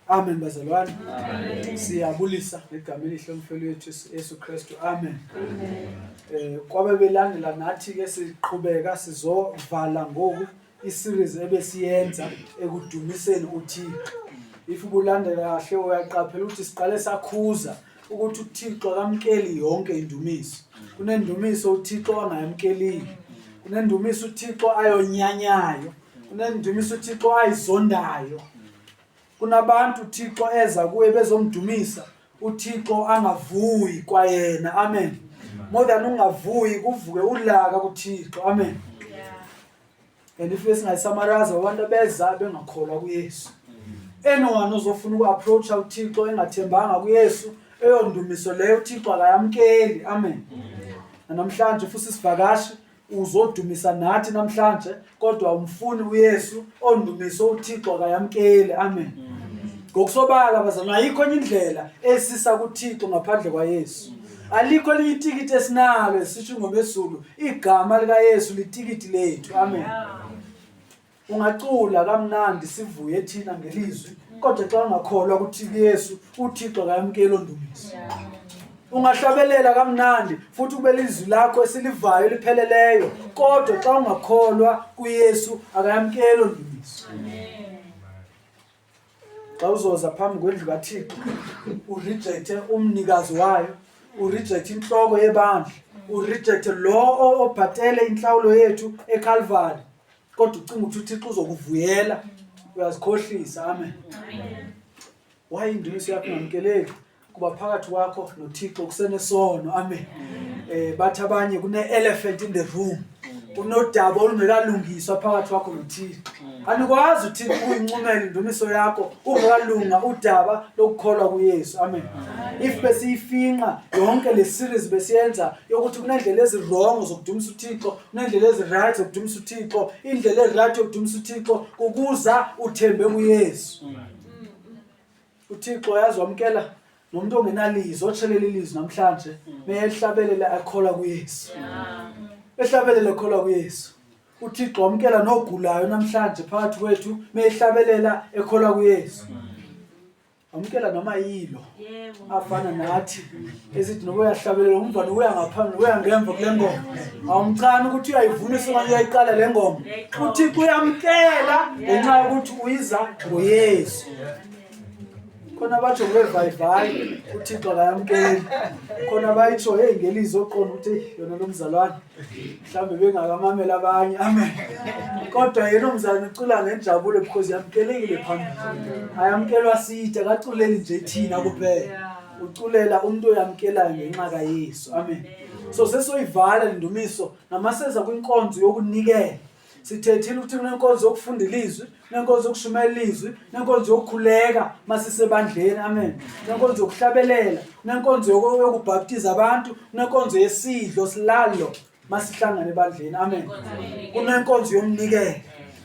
Amen bazalwane. Siyabulisa ngegama elihle umfelo wethu Yesu Kristu. Amen. Kwabe belandela nathi ke siqhubeka sizovala ngoku iseries ebesiyenza ekudumiseni uThixo. If ubulandela kahle uyaqaphela ukuthi siqale sakhuza ukuthi uThixo akamkeli yonke indumiso. Kunendumiso uThixo angayamkeli. Kunendumiso uThixo ayonyanyayo. Kunendumiso uThixo ayizondayo. Kunabantu uThixo eza kuye bezomdumisa uThixo angavuyi kwayena. Amen. More than ungavuyi kuvuke ulaka kuThixo. Amen. And if singayisamaraza abantu abeza bengakholwa kuYesu. Anyone ozofuna ukuapproach uThixo engathembanga kuYesu, eyondumiso leyo uThixo akayamkeli. Amen. Namhlanje futhi sivakashi uzodumisa nathi namhlanje kodwa umfuni uYesu ondumiso uThixo akayamkeli. Amen. Ngokusobala bazana ayikho enye indlela esisa kuThixo ngaphandle kwaYesu. Alikho elinye itikiti esinalo esisho ngomezulu igama lika Yesu litikiti lethu. Amen. Ungacula kamnandi sivuye thina ngelizwi kodwa xa ungakholwa ukuthi Yesu uThixo akayamkeli ondumiso. Ungahlabelela kamnandi futhi ube lizwi lakho esilivayo lipheleleyo kodwa xa ungakholwa kuYesu akayamkeli ondumiso. Xa uzoza phambi kwendlu kaThixo urejecte umnikazi wayo, urejecte inhloko yebandla, urejecte lo obhatele inhlawulo yethu eCalvary kodwa ucinga ukuthi uThixo uzokuvuyela, uyazikhohlisa. Amen. Why indumiso yakho ngamkeleli kuba phakathi kwakho noThixo kusenesono. Amen. Bathi abanye kune-elephant in the room, kunodaba olungekalungiswa phakathi kwakho noThixo. Anikwazi uThixo ukuyincumela indumiso yakho ungekalunga udaba lokukholwa kuYesu. Amen. If besiyifinqa yonke le series besiyenza yokuthi kunendlela ezirong zokudumisa uThixo, kunendlela eziright zokudumisa uThixo, indlela eziright yokudumisa uThixo ukuza uthembe kuYesu. uThixo yazwamkela nomuntu ongenalizo otshelela ilizwi namhlanje meyehlabelela ekholwa kuYesu. Ehlabelela ekholwa kuYesu. uThixo wamkela nogulayo namhlanje phakathi kwethu meyehlabelela ekholwa kuYesu. Wamkela noma yilo afana nathi esithi noba uyahlabelela umntwana uya ngaphambi uya ngemva kule ngoma. Awumchani ukuthi uyayivunisa okanye uyayiqala le ngoma. uThixo uyamkela ngenxa yokuthi uyiza ngoYesu. Khona batsho ngevayivayi uThixo akayamkeli. Khona bayitsho hey ngelizwi oqonda ukuthi yona lo mzalwane mhlambe bengakamamela abanye. Amen. Kodwa yena umzalwane ucula ngenjabulo because yamkelekile phambili. Ayamkelwa sithe akaculeli nje thina kuphela. Uculela umuntu oyamkelayo ngenxa kaYesu. Amen. So sesoyivala indumiso namaseza kwinkonzo yokunikela. Sithethile ukuthi kunenkonzo yokufunda ilizwi, kunenkonzo yokushumela ilizwi, kunenkonzo yokukhuleka masisebandleni. Amen. Kunenkonzo yokuhlabelela, kunenkonzo yokubhaptiza abantu, kunenkonzo yesidlo silalo masihlangana ebandleni. Amen. Kunenkonzo yomnikelo.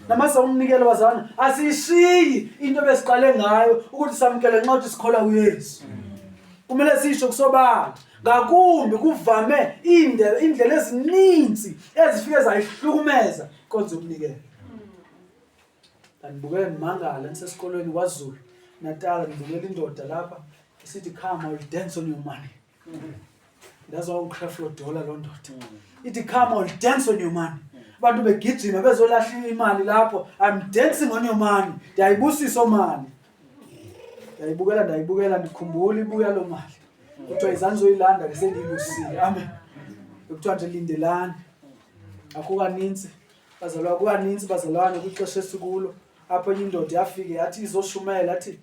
Namasa umnikelo bazana asishiyi into besiqale ngayo ukuthi samkele nxa uthi sikholwa kuYesu. Kumele sisho kusobala ngakumbi kuvame indlela ezininzi ezifike zayihlukumeza konke umnikelo. Ngibukela ngimangala nisesikolweni kwaZulu Natal, ngibukela indoda lapha isithi come I will dance on your money. That's all $1 dollar lo ndoda. Ithi come I will dance on your money. Abantu begijima bezolahla imali lapho, I'm dancing on your money. Ndiyayibusisa omali. Ndayibukela ndikhumbula ibuya lo mali. Kuthiwa izandla zoyilanda ke sendiyibusile. Amen. Kuthiwa nje lindelani. Akukaninzi bazalwane kwixesha esikulo apho indoda yafike yathi izoshumela athi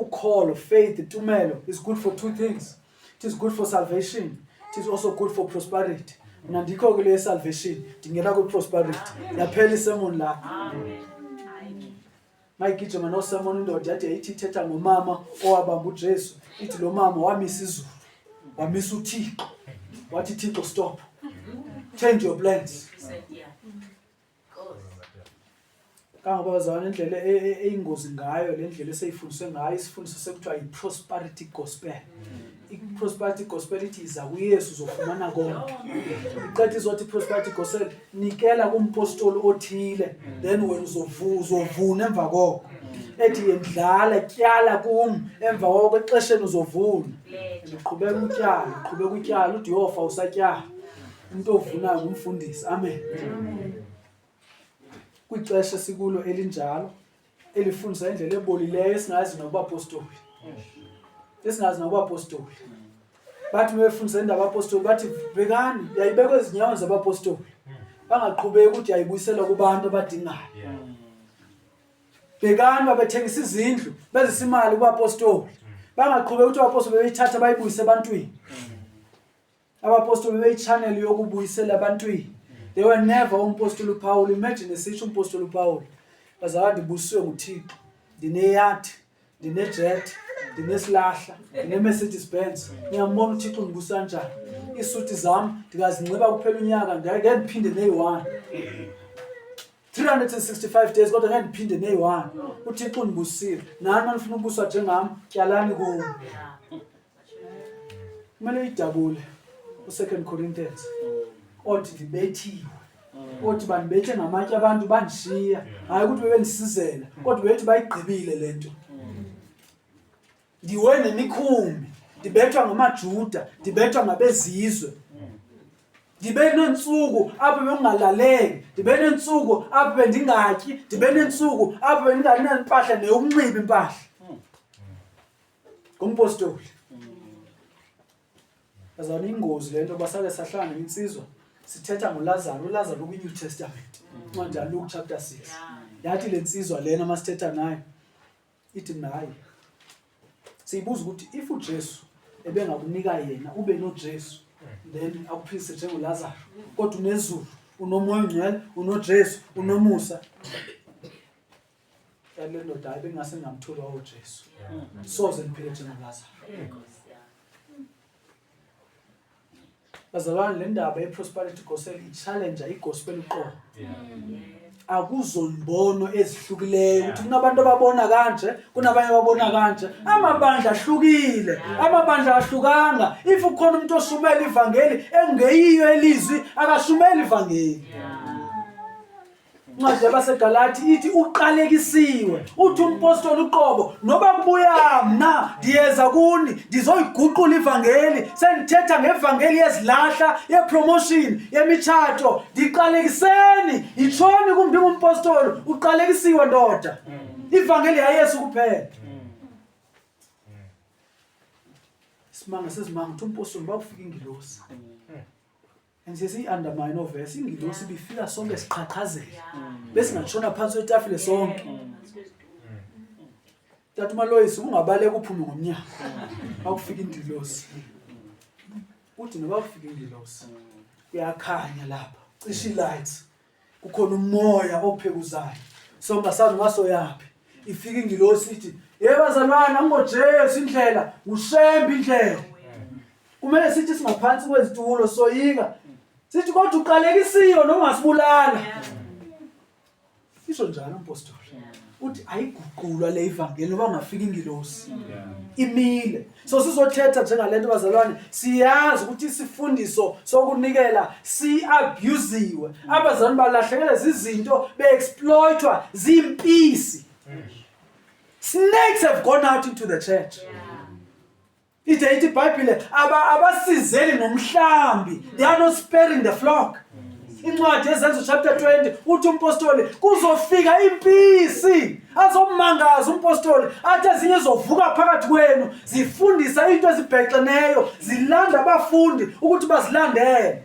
ukholo, faith, tumelo is good for two things. It is good for salvation. It is also good for prosperity. Mina ndikho kule salvation, ndingena ku-prosperity. Yaphela isemon la. Mayigijima nosemon indoda yathi yayithi ithetha ngomama owabamba uJesu. Ithi lo mama wamisa izulu, wamisa uThixo. Wathi Thixo stop. Change your plans. Kangoba bazalwane indlela eyingozi ngayo le ndlela eseyifundiswe ngayo isifundiso sekuthiwa i-prosperity gospel. I-prosperity gospel ithi iza kuYesu uzofumana konke. Iqedwe izothi i-prosperity gospel nikela kumpostoli othile then wena uzovuna emva koko. Ethi yendlala tyala kum emva koko exesheni uzovuna. Uqhubeka utyala uthi yofa usatyala. Umuntu ovunayo ngumfundisi. Amen. Kwixesha sikulo elinjalo elifundisa indlela ebolileyo esingazi nobapostoli. Bathi befundisa indaba abapostoli bathi bekani yayibekwe ezinyaweni zabapostoli. Bangaqhubeki ukuthi yayibuyisela kubantu abadingayo. Bekani babethengisa izindlu bezisa imali kubapostoli. Bangaqhubeki ukuthi abapostoli beyithatha bayibuyise ebantwini. Abapostoli beyichanel yokubuyisela ebantwini. They were never umpostoli uPaul. Imagine esitsho umpostoli uPaul. Bazawadi busiwe nguThixo. Ndineyard, ndinejet, ndinesilahla, ndineMercedes Benz. Ngiyambona uThixo ngibusa kanjani. Isuti zami ndikazinxiba kuphela unyaka ngeke ndiphinde neyi1. 365 days kodwa ngeke ndiphinde neyi1. uThixo ndibusile. Nani manifuna ubuswa njengami, tyalani kuwo. Kumele idabule u2 Corinthians. Othi ndibethiwe. Othi bandibethe ngamatye abantu bandishiya. Hayi ukuthi bebendisizela, kodwa bethi bayigqibile lento. Ndiwe nemikhumbi, ndibethwa ngamaJuda, ndibethwa ngabezizwe. Ndibe nentsuku apho bengingalaleki, ndibe nentsuku apho bendingatyi, ndibe nentsuku apho bendingalina impahla neyokunxiba impahla. Ngumpostoli. Azana ingozi lento basake sahlangana insizwa. Sithetha ngoLazaro, uLazaro kwi-New Testament. Incwadi yaLuke chapter 6. Yathi lensizwa lena masithetha nayo ithi naye. Siyibuza ukuthi if uJesu ebengakunika yena ube noJesu then akuphilise njengoLazaro. Kodwa unezulu, unomoya ongcwele, unoJesu, unomusa. Yale ndoda hayi bengase ngamthola uJesu. Soze niphile njengoLazaro. Bazalwane le ndaba ye-prosperity gospel i-challenge i-gospel uqobo. Akuzonbono ezihlukileyo ukuthi kunabantu ababona kanje, kunabanye ababona kanje. Amabandla ahlukile, amabandla ahlukanga. If ukhona umuntu oshumela ivangeli engeyiyo elizwi, akashumela ivangeli. Incwadi yabaseGalati ithi uqalekisiwe. Uthi umpostoli uqobo noba kubuya mna ndiyeza kuni ndizoyiguqula ivangeli. Sengithetha ngevangeli yezilahla, yepromotion, yemichato. Ndiqalekiseni, yitshoni kumntu umpostoli uqalekisiwe ndoda. Ivangeli yaYesu kuphela. Simanga sezimanga uthi umpostoli bakufika ingilosi. And siyi-undermine ovesi, ingilosi bifika sonke siqhaqhazela. Bese ngatshona phansi kwetafile sonke. Tata uMaloyisi ungabaleka uphume ngomnyango. Bakufika ingilosi. Uthi noba kufika ingilosi, kuyakhanya lapha, cishe lights. Kukhona umoya ophekuzayo. Songasazi ngasoyaphi. Ifika ingilosi ithi, "Yebazalwana ngoJesu indlela, ushembe indlela." Kumele sithi singaphansi kwezitulo soyika. Sithi kodwa uqalekisiwe noma ungasibulala. Isho njalo umpostoli. Uthi ayiguqulwa le ivangeli noma ungafika ingilosi. Imile. So sizothetha njengalento bazalwane, siyazi ukuthi isifundiso sokunikela si-abusiwe. Abazalwane balahlekelwe izinto, be-exploitwa, zimpisi. Snakes have gone out into the church. Ithi iBhayibhile abasizeli nomhlambi, they are not sparing the flock. Incwadi yeZenzo chapter 20 uthi umpostoli kuzofika impisi azomangaza umpostoli athi ezinye zovuka phakathi kwenu zifundisa into ezibhexeneyo zilanda abafundi ukuthi bazilandele.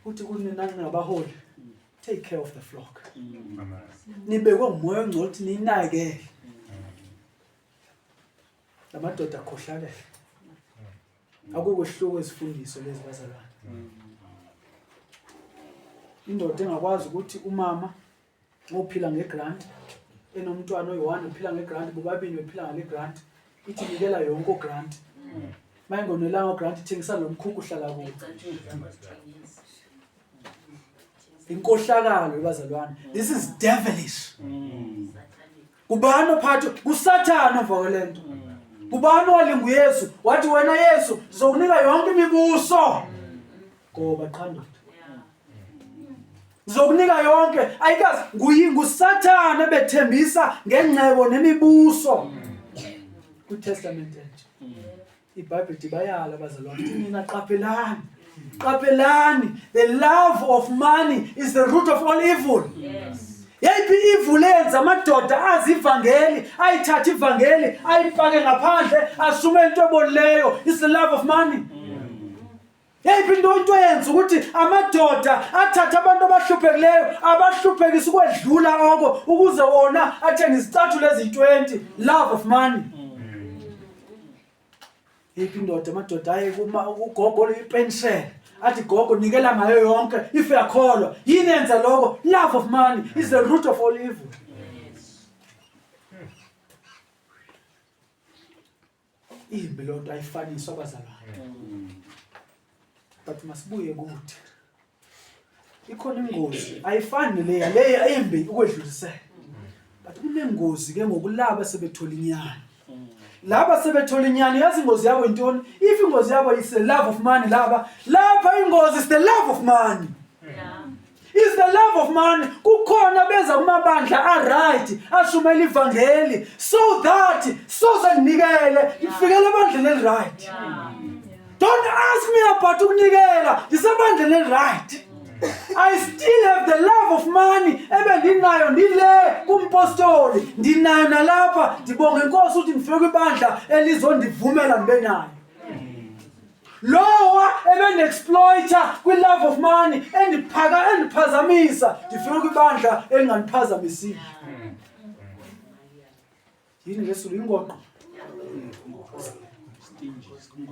Uthi kunina ngabaholi, take care of the flock. Nibekwe ngumoya ongcwele ukuthi ninakele. Amadoda akhohlakele. Akukwehluko isifundiso lezi bazalwane. Indoda engakwazi ukuthi umama ophila ngegrant enomntwana oyi-1 uphila ngegrant, bobabili bephila ngale grant, ithi nikela yonke grant. Mayingonelanga grant ithengisa lomkhukhu uhlala kuwo. Inkohlakalo bazalwane. This is devilish. Kubani phakathi kuSathane ovakelento. Kubani walinga uYesu wathi wena Yesu zokunika yonke imibuso. Ngoba qhandoda. Zokunika yonke ayikazi nguSathane bethembisa ngengcebo nemibuso. KuTestament entsha. iBhayibheli bayala bazalwane nina qaphelani. Qaphelani, the love of money is the root of all evil. Yes. Yayiphi evil yenza amadoda azi ivangeli, ayithatha ivangeli, ayifake ngaphandle, asume into ebolileyo, is the love of money. Yayiphi into yenza ukuthi amadoda athatha abantu abahluphekeleyo, abahluphekisa ukwedlula oko ukuze wona athenge izicathulo ezi20, love of money. Yiphi indoda amadoda aye ugogo ipension athi gogo nikela ngayo yonke if yakholwa yini yenza lokho. Love of money is the root of all evil. Imbi lonto ayifaniswa abazalwane. But masibuye kuthi ikhona ingozi ayifani leya imbi ukwedlulisela. But kunengozi ke ngokulaba sebethola inyani. Laba sebethola inyani yazi ingozi yabo intoni? If ingozi yabo is the love of money, lapha ingozi is the love of money. Is the love of money. Kukhona beza kumabandla right ashumela ivangeli so that ninikele ifikele ebandleni right. Don't ask me about ukunikela ndisebandleni right. I still have the love of money. Ebendinayo ndile kumpostoli ndinayo nalapha ndibonga inkosi ukuthi ngifike kwibandla elizondivumela ndibe nayo. Lowa exploiter kwi love of money endiphazamisa ndifike kwibandla elinganiphazamisile. Yini ngesulu ingoqo?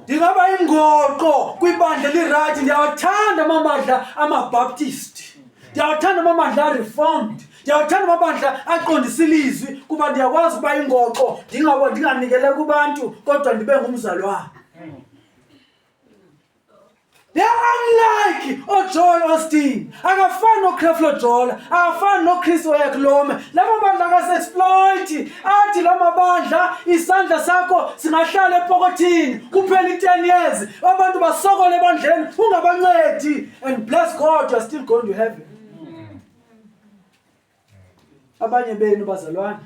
Ndingaba ingoqo kwibandla elirayithi. Ndiyawathanda amabandla amabaptist, ndiyawathanda amabandla reformed, ndiyawathanda amabandla aqondisa ilizwi kuba ndiyakwazi ukuba ingoqo ndinganikele kubantu kodwa ndibe ngumzalwane. They are unlike Joel Osteen. Akafani noCreflo Jola, akafani noChris Oyakhilome. Lama bandla akase-exploit. Athi lama bandla isandla sakho singahlala epokothini kuphela 10 years. Abantu basokole ebandleni ungabancedi. And bless God, you are still going to heaven. Abanye benu bazalwane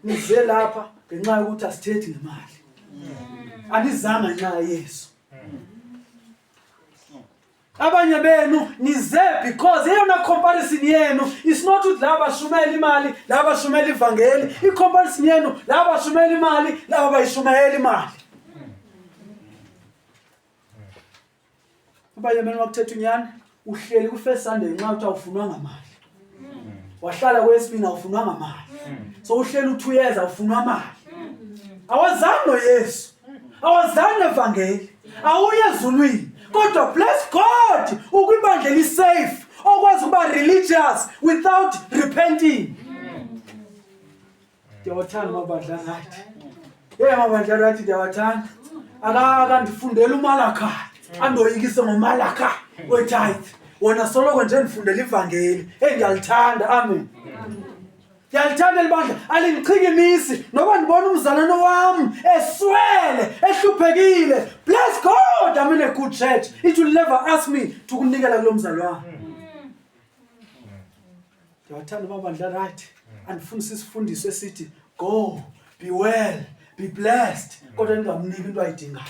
nize lapha ngenxa yokuthi asithethi ngemali. Anizanga ngenxa yeSu. Abanye benu nize because eyona comparison yenu is not with laba shumela imali, laba shumela ivangeli. I-comparison yenu laba shumela imali, laba bayishumela imali. Abanye benu wakuthetha unyani uhleli ku-first Sunday nxa uthi awufunwa ngamali. Wahlala kwesibini awufunwa ngamali. So uhleli u2 years awufunwa mali. Awazange noYesu, awazange evangeli, awuye ezulwini. Kodwa bless God ukubandla lisafe okwazi ukuba religious without repenting. Ndiyawathanda amabandla right. Amabandla right ndiyawathanda. Akandifundela uMalakha andoyikise ngoMalakha wetithe. Wona soloko nje ndifundela ivangeli. Ngiyalithanda. Amen. Ndiyalithanda libandla alingichikimisi noba ndibona umzalwane wami eswele ehluphekile. Bless God, I'm in a good church. It will never ask me to kunikela kulo mzalwane. Ndiyawathanda amabandla right. Andifundisa isifundiso esithi go, be well, be blessed. Kodwa ningamniki into ayidingayo.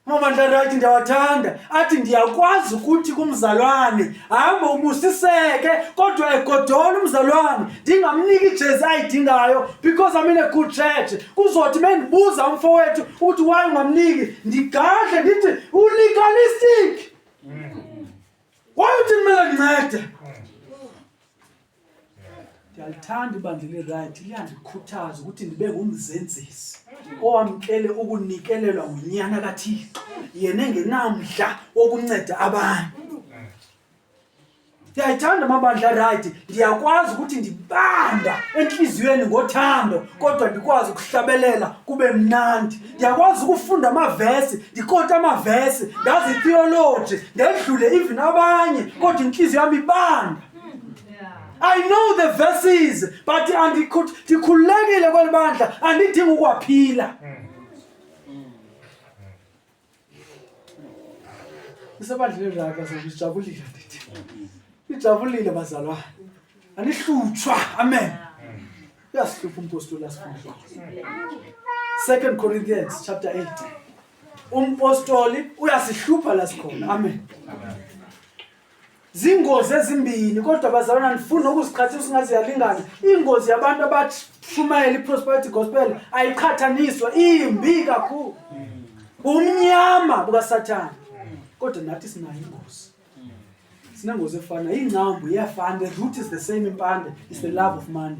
Amabandla right ndiyawathanda athi ndiyakwazi ukuthi kumzalwane hamba ubusiseke kodwa egodola umzalwane ndingamniki ijezi ayidingayo because I'm in a good church. Kuzothi mendibuza umfowethu ukuthi why ungamniki ndigadle ndithi ulegalistic. Why uthi kumele ngincede? Ndalithanda ibandla le-right liyandikhuthaza ukuthi ndibe ngumzenzisi owamkele ukunikelelwa ngunyana kaThixo yena engenamdla wokunceda abantu. Ndiyayithanda amabandla right, ndiyakwazi ukuthi ndibanda enhliziyweni ngothando kodwa ndikwazi ukuhlabelela kube mnandi. Ndiyakwazi ukufunda amavesi, ndikota amavesi, ndazi theology, ndedlule even abanye kodwa inhliziyo yami ibanda. I know the verses but ndikhululekile kweli bandla, andidingi ukwaphila. Isebandleni rakho sokujabulile ndithi. Ijabulile bazalwane. Anihlutshwa. Amen. Uyasihlupha umpostoli asifunda. 2 Corinthians chapter 8. Umpostoli uyasihlupha la sikhona. Amen. Zingozi ezimbili kodwa bazalwane nifuna ukuzichathisa singaze yalingana. Ingozi yabantu abashumayela iprosperity gospel ayiqhathaniswa, imbi kakhulu. Umnyama bukaSathane. Kodwa nathi sinayo ingozi. Sinengozi efana, ingcambu iyafana, the root is the same impande, it's the love of money.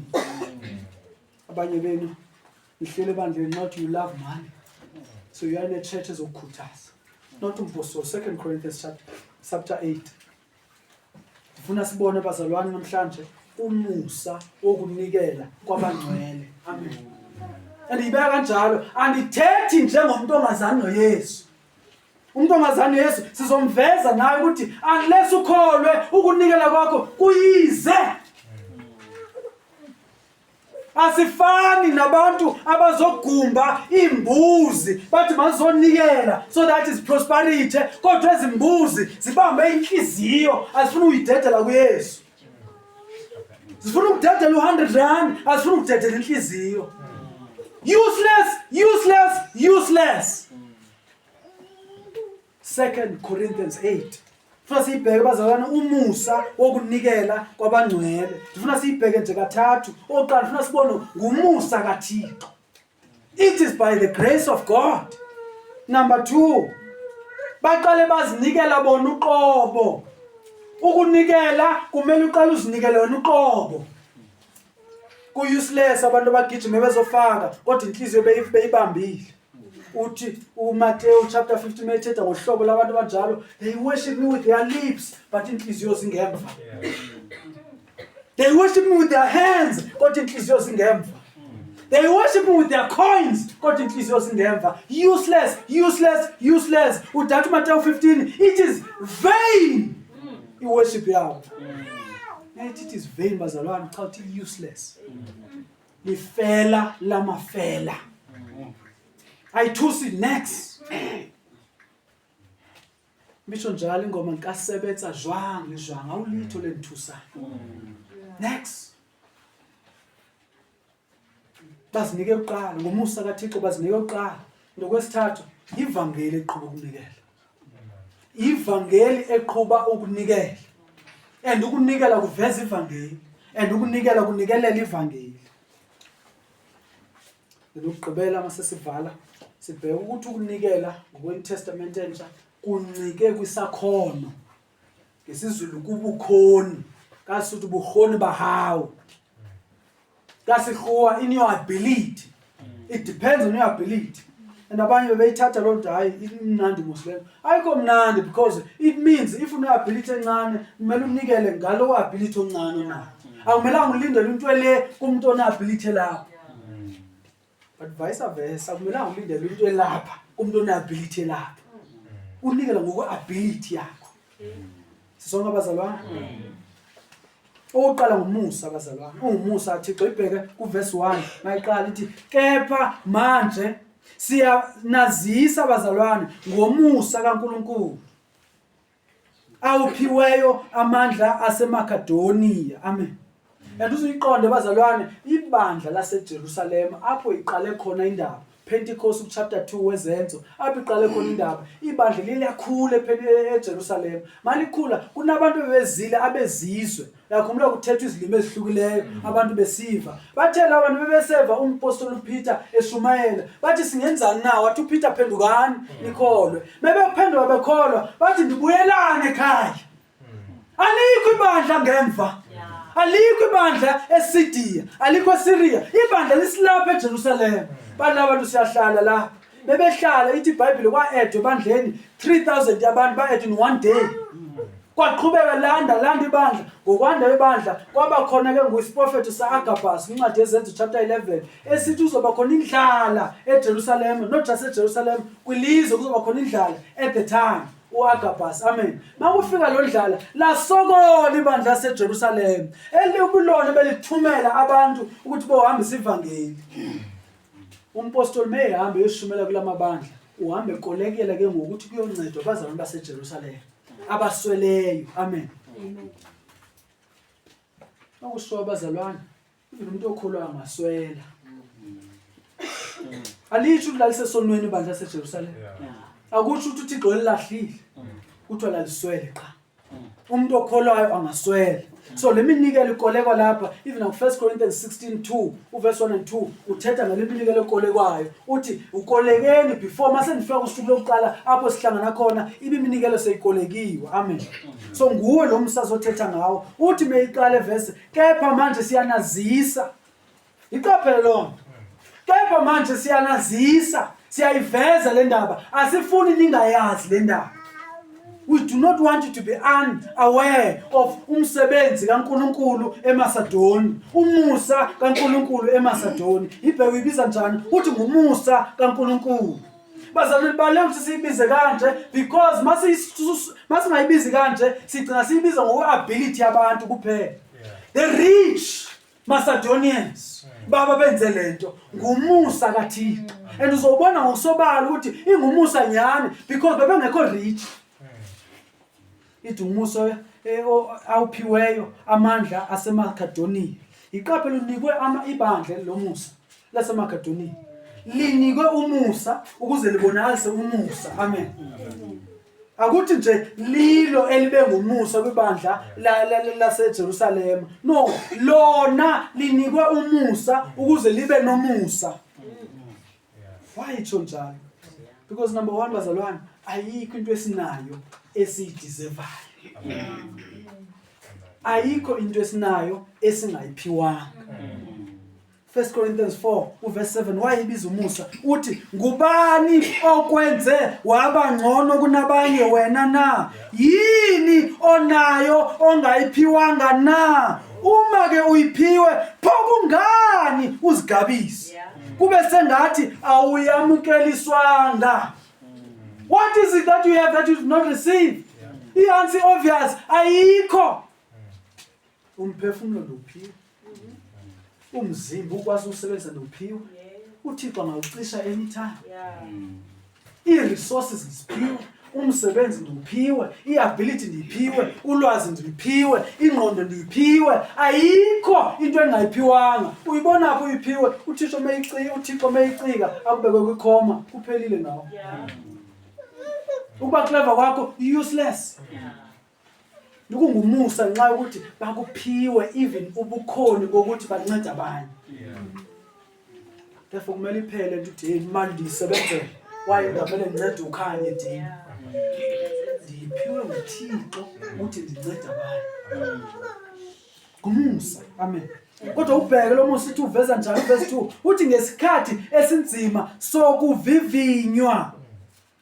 Abanye benu nihlele bandleni not you love money. So you are in a church ezokukhuthaza. Not umpostoli. 2 Corinthians chapter 8. Ndifuna sibone bazalwane namhlanje umusa wokunikela kwabangcwele. Amen. Andiyibeka kanjalo, andithethi njengomuntu ongazani noYesu. Umuntu ongazani noYesu sizomveza naye ukuthi unless ukholwe ukunikela kwakho kuyize. Asifani nabantu abazogumba imbuzi bathi mazonikela so that is prosperity, kodwa ezimbuzi zibambe inhliziyo azifuna uyidedela kuYesu. Zifuna ukudedela u100 azifuna ukudedela inhliziyo. Useless. 2 Corinthians 8. Ndifuna siyibheke bazalwane umusa wokunikela kwabangcwele. Ndifuna siyibheke nje kathathu. Oqala ndifuna sibone ngumusa kaThixo. It is by the grace of God. Number 2. Baqale bazinikela bona uqobo. Ukunikela kumele uqale uzinikele wena uqobo. Ku-useless abantu abagijima bezofaka kodwa inhliziyo beyibambile. Uthi uMateyu chapter 15 methetha ngohlobo labantu abanjalo, they worship me with their lips but inhliziyo zingemva. They worship me with their hands kodwa inhliziyo zingemva. They worship me with their coins kodwa inhliziyo zingemva. Useless. Udathi uMateyu 15, it is vain i-worship yabo. It is vain bazalwane, cha uthi useless. Lifela lamafela. Ayithusi next. Bisho njalo ingoma nkasebetsa jwang le jwang awulitho lenthusa. Next. Bazinike uqala ngomusa kaThixo bazinike uqala. Ngokwesithathu ivangeli eqhuba ukunikela. Ivangeli eqhuba ukunikela. And ukunikela kuveza ivangeli. And ukunikela kunikelela ivangeli. Lokugqibela masesivala sibheke ukuthi ukunikela ngokwe Testament entsha kuncike kwisakhono. Ngesizulu kubukhoni. Kasuthi ubukhoni bahawu. Kasihluwa in your ability. It depends on your ability. And abanye bebeyithatha lo nto hayi imnandi Muslim. Ayikho mnandi because it means if une ability encane kumele unikele ngalo ability oncane na. Akumelanga ulindele into ele kumuntu one ability lapho. But vice versa akumelanga ulindele into elapha kumuntu one ability lapho. Unikela ngokwe ability yakho. Sisonke abazalwane. Oqala ngomusa abazalwane. Ungumusa Thixo ibheke ku verse 1 mayiqala ithi kepha manje siyanazisa abazalwane ngomusa kaNkulunkulu awuphiweyo amandla aseMakedoniya. Amen. Yanduziqonde abazalwane ibandla laseJerusalem apho iqale khona indaba. Pentecost chapter 2 wezenzo apho iqale khona indaba. Ibandla liyakhula eJerusalem. Malikhula kunabantu bebezile abezizwe. Yakhumbula kuthethwa izilimi ezihlukileyo abantu besiva. Bathela abantu bebeseva umpostoli uPeter eshumayela. Bathi singenzani na? Wathi uPeter phendukani nikholwe. Mebephenduka bekholwa bathi ndibuyelane ekhaya. Alikho ibandla ngemva. alikho ibandla eSidiya, alikho eSiriya, ibandla lisilapha eJerusalem. Abantu siyahlala la. Bebehlala ithi iBhayibheli kwa-edwe ebandleni 3000 yabantu ba-edwe in one day. Kwaqhubeka landa ibandla, ngokwanda ibandla kwaba khona ke nguyisiprofethi sa-Agabus kwincwadi yeZenzo chapter 11 esithi uzoba khona indlala eJerusalem, not just eJerusalem, kwilizwe kuzoba khona indlala at the time. U-Agabus, amen. Makufika lo ndlala lasokola ibandla laseJerusalem elibulona belithumela abantu ukuthi bohambisa ivangeli. Umpostoli mehambe yeshumela kulamabandla uhambe ekolekela ke ngokuthi kuyoncedwa abazalwane baseJerusalem abasweleyo, amen. Akusho abazalwane umuntu okholwa angaswela. Alisho ulalise sonweni ibandla laseJerusalem. Akutsho ukuthi uThixo elilahlile, kuthiwa laliswele qha. Umuntu okholwayo angaswela. So leminikelo ikolekwa lapha, even na 1 Corinthians 16:2 uverse 1 and 2 uthetha ngaleminikelo ekolekwayo. Uthi ukolekeni before mase nifika kusuku lokuqala apho sihlangana khona ibiminikelo seyikolekiwe, amen. So nguwe lo msazi othetha ngawo. Uthi meyiqala evese kepha manje siyanazisa. Iqaphele lonto. Kepha manje siyanazisa, siyayiveza le ndaba. Asifuni ningayazi le ndaba. We do not want you to be unaware of umsebenzi kaNkulunkulu eMasedoni, umusa kaNkulunkulu eMasedoni. iBhayibheli ibiza njani? Uthi ngumusa kaNkulunkulu. Bazalwane baleke ukuthi siyibize kanje because masingayibizi kanje sigcina siyibiza ngokwe-ability yabantu kuphela. The rich Macedonians baba benze lento ngumusa kaThixo. And uzobona ngosobala ukuthi ingumusa nyani because bebengekho rich. Ithi umusa awuphiweyo amandla aseMakedoniya. Iqaphela unikwe ibandla lomusa laseMakedoniya. Linikwe umusa ukuze libonakalise umusa, amen. Akuthi nje lilo elibe ngumusa kwibandla laseJerusalem. No, lona linikwe umusa ukuze libe nomusa. Why itsho njalo? Because number 1 bazalwane, ayikho into esinayo esiyideservayo. Ayikho into esinayo esingayiphiwanga. 1 Corinthians 4 uverse 7 wayibiza umusa uthi ngubani okwenze waba ngcono kunabanye wena na? Yini onayo ongayiphiwanga na? Uma ke uyiphiwe pho kungani uzigabise? Kube sengathi awuyamukeliswanga. What is it that you have that you did not receive? The answer obvious, ayikho. Umphefumulo luphiwe. Umzimba ukwazi usebenza luphiwe. uThixo angawucisha anytime. I-resources ndiphiwe, umsebenzi ndiphiwe, i-ability ndiphiwe, ulwazi ndiphiwe, ingqondo ndiphiwe. Ayikho into engayiphiwanga. Uyibona apho uyiphiwe, uThixo meyicika akubekwe kwikhoma, kuphelile ngawo. Ukuba clever kwakho useless. Ngungumusa nxa ukuthi bakuphiwe even ubukhoni bokuthi bancede abanye. Therefore kumele iphele ukuthi imali ndisebenzele. Waye ngamele ngincede ukhanye dini. Ndiphiwe nguThixo ukuthi ndincede abanye. Ngumusa. Amen. Kodwa ubheke lo musa uthi uveza njalo verse 2 uthi ngesikhathi esinzima sokuvivinywa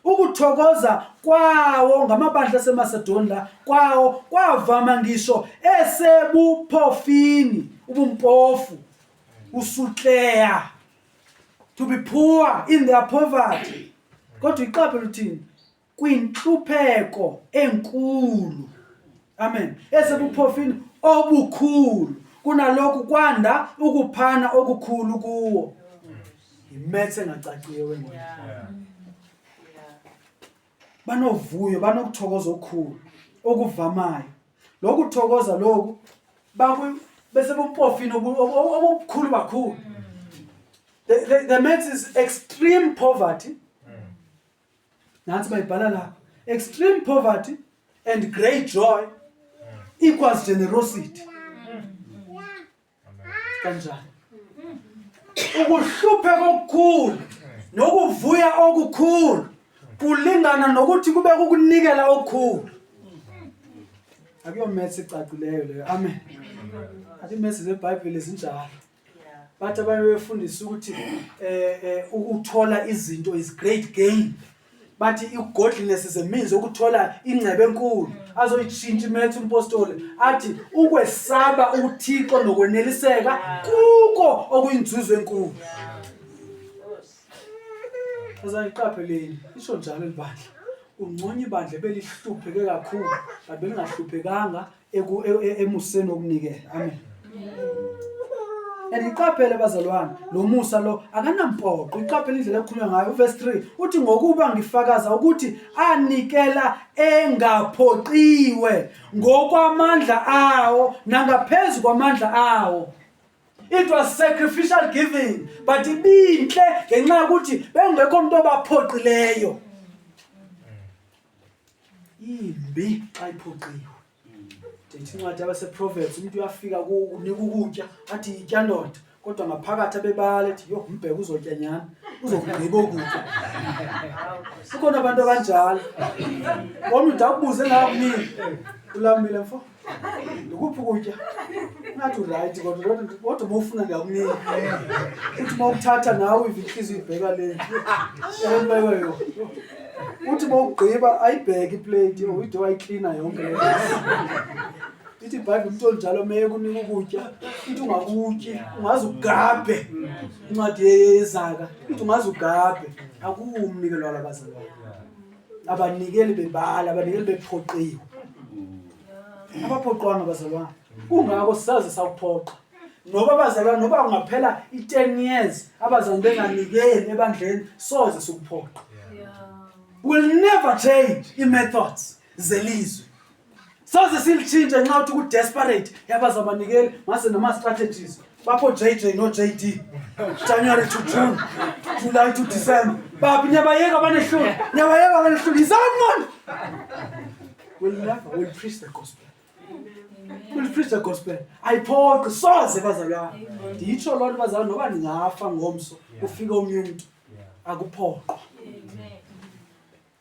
ukuthokoza kwawo ngamabandla aseMasedoni kwawo kwavama ngisho esebuphofini ubumpofu usukleya to be poor in their poverty. Kodwa iqaphela uthini kwinhlupheko enkulu, amen, esebuphofini obukhulu kunalokhu kwanda ukuphana okukhulu kuwo. Imethe engacaciwe wena. Banovuyo, banokuthokoza okukhulu okuvamayo. Lokhu kuthokoza lokhu bese buphofini obukhulu kakhulu. The matter is extreme poverty. Nansi bayibhala la. Extreme poverty and great joy equals generosity. Kanjani? Ukuhlupheka okukhulu nokuvuya okukhulu kulingana nokuthi kube ukunikela okukhulu. Akuyomesi ecacileyo leyo. Amen. Athi imesi zeBhayibheli zinjalo. Bathi abanye befundisa ukuthi ukuthola izinto is great gain. Bathi godliness is a means ukuthola ingcebe enkulu. Azoyitshintsha imethu umpostoli athi ukwesaba uThixo nokweneliseka kuko okuyinzuzo enkulu. Azayiqapheleni isho njalo libandla. Ungconya ibandla belihlupheke kakhulu, babe lingahluphekanga emuseni okunikela. Amen. Iqaphele bazalwane, lo Musa lo akanampoqo. Iqaphele indlela ekhulunywa ngayo uverse 3 uthi ngokuba ngifakaza ukuthi anikela engaphoqiwe ngokwamandla awo nangaphezulu kwamandla awo. It was sacrificial giving, but ibinhle ngenxa ukuthi bengekho umuntu obaphoqileyo. Imbi xa iphoqiwe. Ngithi incwadi yabaseProverbs umuntu uyafika kunika ukutya athi itya ndoda kodwa ngaphakathi abebala ethi yo umbheke uzotya nyana uzokugqiba ukutya. Kukhona abantu abanjalo. Omuntu akubuze ngakunini ulambile mfo. Ukuphi ukutya? Ngathi right kodwa mawufuna ngakunini. Uthi mawuthatha nawe ivinhliziyo ibheka le. Yayibekwe yo. Uthi mawugqiba ayibheke iplate yo uyido wayicleana yonke le. Ithi iBhayibheli umuntu onjalo meye kunika ukutya ithi ungakutyi ungaze ugabhe. Incwadi yeZaka ithi ungaze ugabhe akuwumnikelo walabazalwane. Abanikeli bebala, abanikeli bephoqiwe. Abaphoqwanga bazalwane. Kungako sisaze sawuphoqa. Noba abazalwane noba ungaphela i10 years abazalwane benganikeli ebandleni soze sikuphoqa. Will never change methods zelizwe. Soze silitshintshe nxa uthi ku desperate yabazabanikeli mase nama strategies. Bapho JJ no JD. January to June, July to December. Bapi nyabayeka abanehluli. Izamon. We'll preach the gospel. We'll preach the gospel. Ayiphoqe soze bazalwane. Nditsho lo nto bazalwane noba ningafa ngomso ufika omnye umuntu akuphoqwa.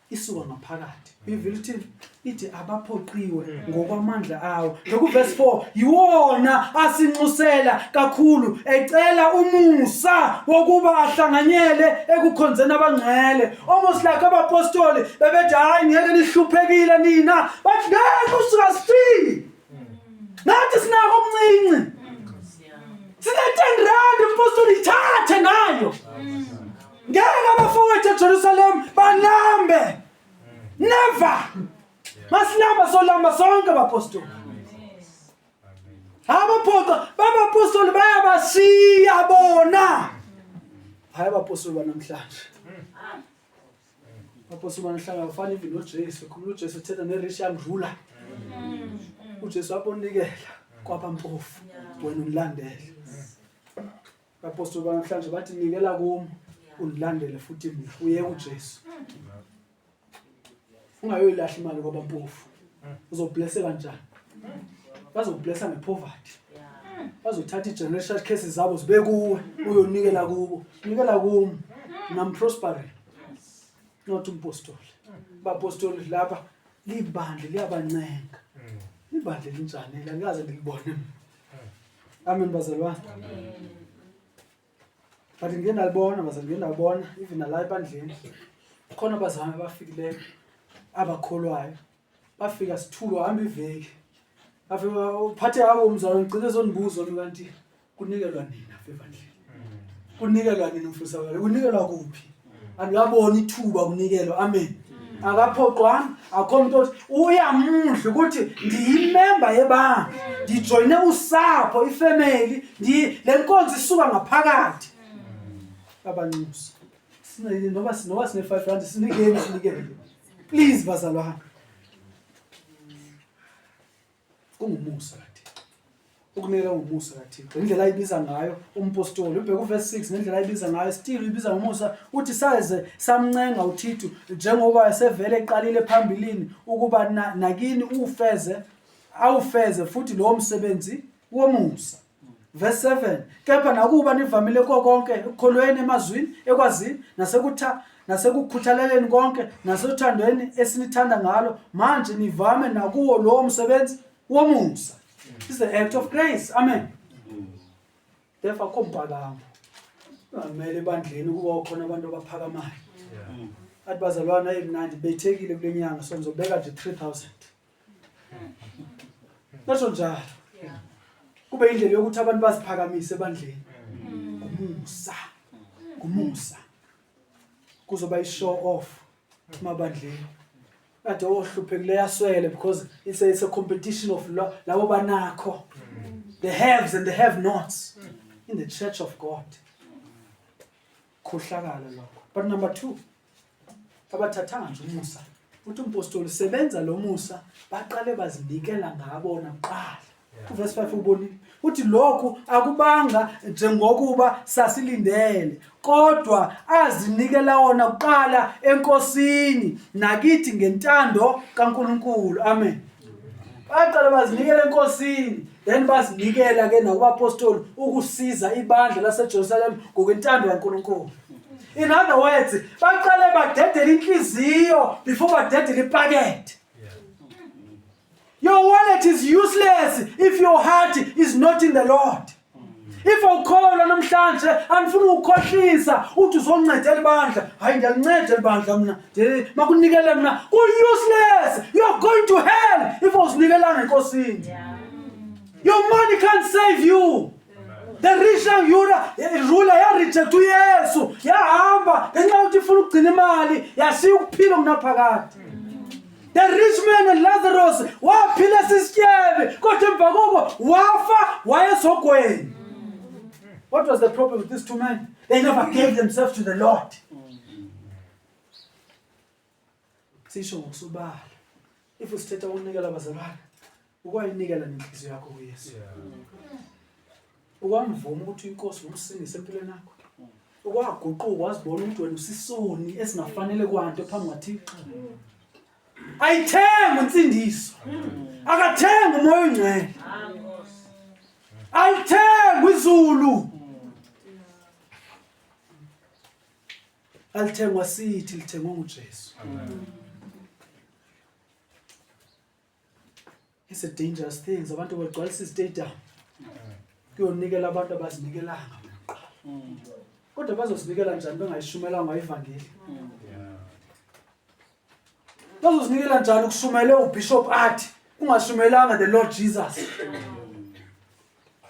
Isuka ngaphakathi. Bibhili ithi abaphoqiwe ngokwamandla awo. Ngokuverse 4 yiwona asinxusela kakhulu ecela umusa wokuba ahlanganyele ekukhonzeni abangcwele. Almost like abapostoli bebethi hayi ngeke nihluphekile nina. Bathi ngeke usuka sithi. Nathi sinako omncinci. Sine-10 rand impostoli ithathe nayo. Ngeke abafowethu eJerusalem balambe. Never. Masilamba solamba sonke abapostoli. Abapostoli bayabashiya bona. Hayi abapostoli banamhlanje. Abapostoli banamhlanje bafana even noJesu. Khuluma uJesu uthetha ne-rich young ruler. uJesu wabonikela kwabampofu wena unilandele. Abapostoli banamhlanje bathi nikela kimi unilandele futhi mina uye uJesu. Ungayoyilahla imali kwabampofu. Uzoblesseka kanjani? Bazoblessa ngepoverty. Bazothatha igeneration cases zabo zibekuwe uyonikela kubo. Nikela kimi nam prospering. Not umpostoli. Bapostoli lapha libandle liyabancenga. Ibandle linjani la ngaze ngilibone. Amen bazalwane. Bathi ngeke nalibona bazalwane ngiyabona even la ebandleni. Khona bazalwane bafikileyo abakholwayo. Bafika sithulo hamba iveki. Bafika uphathe abo umzalo ngicile zonibuzwa kanti kunikelwa nina ebandleni. Kunikelwa nina mfundisi wami. Kunikelwa kuphi? Andiyabona ithuba kunikelwa. Amen. Akaphoqwanga akho umuntu uyamudla ukuthi ndiyimember yebandla ndijoine usapho ifamily lenkonzo isuka ngaphakathi abanxusa sine noba sine 5 rand sinikele please bazalwane ungumusa kathi ukunikela ngumusa kathi indlela ayibiza ngayo umpostoli ubheka uverse 6 nendlela ayibiza ngayo still uyibiza ngomusa uthi saze samncenga uThithu njengoba esevele eqalile phambilini ukuba nakini awufeze futhi lo msebenzi womusa. Verse 7 kepha nakuba nivamile konke ekukholweni emazwini ekwazini nasekukhuthaleleni konke nasothandweni esinithanda ngalo manje nivame nakuwo lo msebenzi womusa. It's the act of grace. Amen. Therefore komphakamo. Ngamele ebandleni kuba khona abantu abaphakamayo. Athi bazalwana emnandi bethekile kule nyanga so ngizobeka nje 3000. Nasho njalo. Kube indlela yokuthi abantu baziphakamise ebandleni. Kumusa. Kuzoba i-show off mabandleni. Ade ohluphekile yaswele because it's a competition of labo banakho. The haves and the have-nots in the church of God. Khohlakala lokho. But number 2, abathathanga nje umusa. Uthi umpostoli sebenza lo musa baqale bazinikela ngabona kuqala. Verse 5 ubonile. Uthi lokhu akubanga njengokuba sasilindele kodwa azinikela wona kuqala enkosini nakithi ngentando kaNkulunkulu. Amen. Baqale bazinikela enkosini then bazinikela ke nakubapostoli ukusiza ibandla laseJerusalem ngokwentando kaNkulunkulu. In other words, baqale badedela inhliziyo before badedela ipacket. Your wallet is useless if your heart is not in the Lord. If ukholwa namhlanje anifuna ukukhohlisa uthi uzoncedela ibandla, hayi ngiyalinceda ibandla mina. Makunikele mina useless. You're going to hell if uzinikela enkosini. Your money can't save you. The rich ruler ya-reject uYesu yahamba ngenxa yokuthi ifuna ukugcina imali yashiya ukuphila okunaphakade. The rich man and Lazarus waphila sisityebe kodwa emva koko wafa wayesogweni. What was the problem with these 2 men? They never gave themselves to the Lord. Sisho ngokusobala. If usithetha ukunikela abazalwane, ukwayinikela nenhliziyo yakho kuYesu. Ukwamvuma ukuthi inkosi umsindise empilweni yakho. Ukwaguquka wazibona umuntu wena usisoni esingafanele kwanto phambi kwaThixo. Ayithenga insindiso. Akathenga umoya ongcwele. Ayithenga izulu. Alithengwa sithi lithengwa nguJesu. It's a dangerous thing. Abantu bagcwalisa istadium. Kuyonikela abantu abazinikelanga. Kodwa bazozinikela njani bengayishumelanga ivangeli? Bazozinikela njani ukushumele uBishop athi ungashumelanga the Lord Jesus?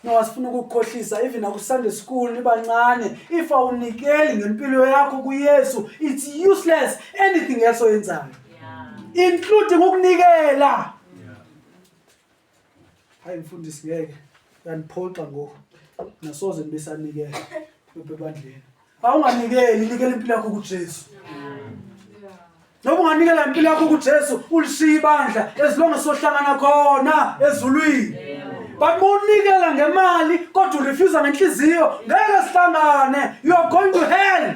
No, asifuna ukukhohlisa even akuSunday school nibancane. If awunikeli ngempilo yakho kuYesu, it's useless anything else oyenzayo. Including ukunikela. Hayi mfundisi ngeke yaniphoxa ngoku. Nasoze nibesanikela bebandleni. Awunganikeli, nikela impilo yakho kuJesu. Noba unganikela impilo yakho kuJesu, ulishiya ibandla esilonge sohlangana khona ezulwini. But unikela ngemali kodwa urefuse ngenhliziyo, ngeke sihlangane. You are going to hell.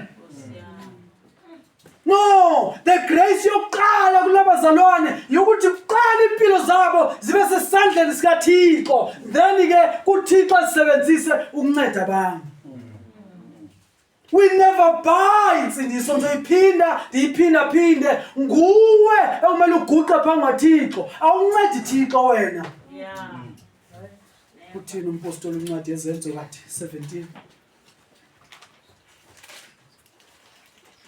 No, the grace yokuqala kulabazalwane yokuthi kuqala impilo zabo zibe sesandleni sikaThixo. Then ke kuThixo asebenzise ukunceda abantu. We never buy insindiso ndiyiphinda nguwe ekumele uguqe phambi kwaThixo. Awuncedi Thixo wena. Uthini umpostoli uncwadi yezenzo kathi 17.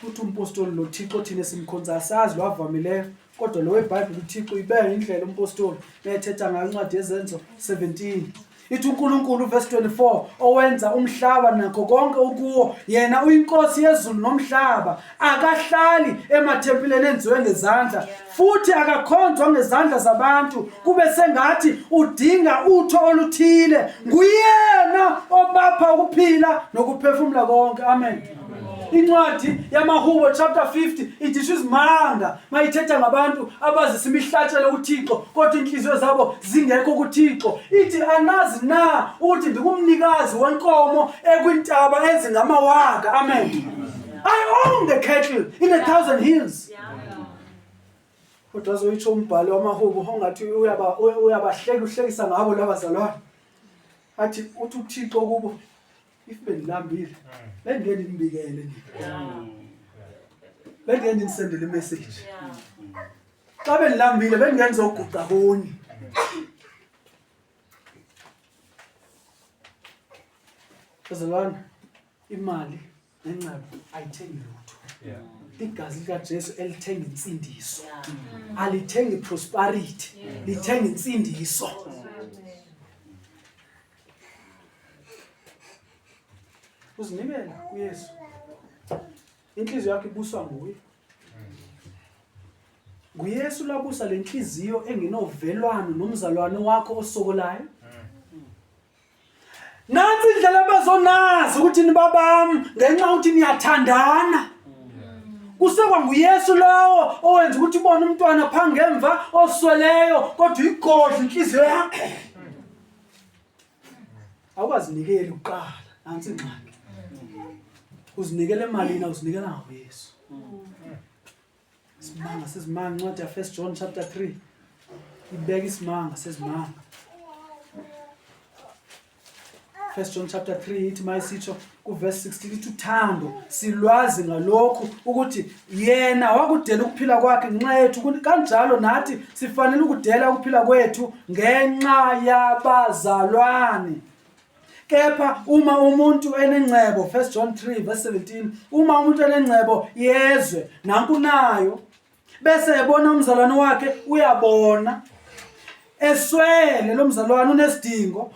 Uthi umpostoli lo Thixo thina simkhonza asazi lo avamileyo kodwa lo weBhayibheli uThixo ibeka indlela umpostoli ethetha ngayo incwadi yezenzo 17. Ithi uNkulunkulu verse 24 owenza umhlaba nakho konke ukuwo yena uyinkosi yezulu nomhlaba akahlali emathempeleni enziwe ngezandla futhi akakhonzwa ngezandla zabantu kube sengathi udinga utho oluthile nguyena obapha ukuphila nokuphefumula konke. Amen. Incwadi yamaHubo chapter 50 idisho izimanga mayithetha ngabantu abazisa imihlatshelo kuThixo kodwa inhliziyo zabo zingekho kuThixo. Ithi anazi na uthi ndikumnikazi wenkomo ekwintaba ezingamawaka. Amen. I own the cattle in 1,000 hills. Kodwa azoyitsho umbhalo wamaHubo ongathi uhlekisa ngabo labazalwane. Athi uthi uThixo kubo if benilambile bengene nimbikele nini. Bengene nisendele imessage. Xa benilambile bengene zoguqa boni. Bazalwane, imali nenceba ayithengi lutho. Igazi likaJesu elithenga insindiso. Alithengi prosperity, lithenga insindiso. Uzinikele kuYesu. Inhliziyo yakho ibuswa nguye. nguYesu labusa lenhliziyo engenovelwano nomzalwane wakho osokolayo. Nansi indlela abazonazi ukuthi ni babami ngenxa ukuthi niyathandana. Kusekwa nguYesu lawo owenza ukuthi ubone umntwana phange ngemva osweleyo kodwa igodla inhliziyo yakho. Awukazinikeli uqala nansi ingxaki. Uzinikele emalini uzinikela ngoYesu. Simanga sezimanga ncwadi ya 1 John chapter 3. Ibeka isimanga sezimanga. 1 John chapter 3 ithi mayisitsho ku verse 16 ithi uthando silwazi ngalokhu ukuthi yena wakudela ukuphila kwakhe ngenxa yethu kanjalo nathi sifanele ukudela ukuphila kwethu ngenxa yabazalwane. Kepha uma umuntu enengcebo 1 John 3 verse 17 uma umuntu enengcebo yezwe nankunayo bese ebona umzalwane wakhe uyabona eswele lo mzalwane unesidingo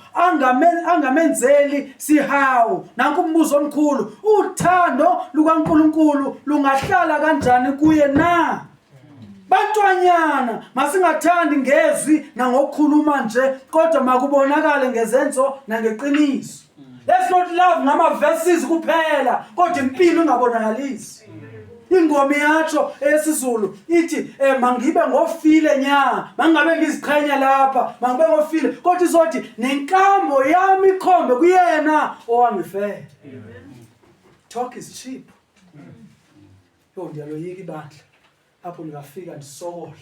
angamenzeli sihawu nanku umbuzo omkhulu uthando lukaNkulunkulu lungahlala kanjani kuye na? Bantwanyana masingathandi ngezwi nangokukhuluma nje kodwa makubonakale ngezenzo nangeqiniso. Let's not love ngama verses kuphela kodwa impilo ingabonakalisi. Ingoma yacho esizulu ithi mangibe ngofile nya mangabe ngiziqhenya lapha mangibe ngofile kodwa izothi nenkambo yami ikhombe kuyena owangifela. Talk is cheap. Yo ndiyaloyika ibandla apho ngafika ndisokola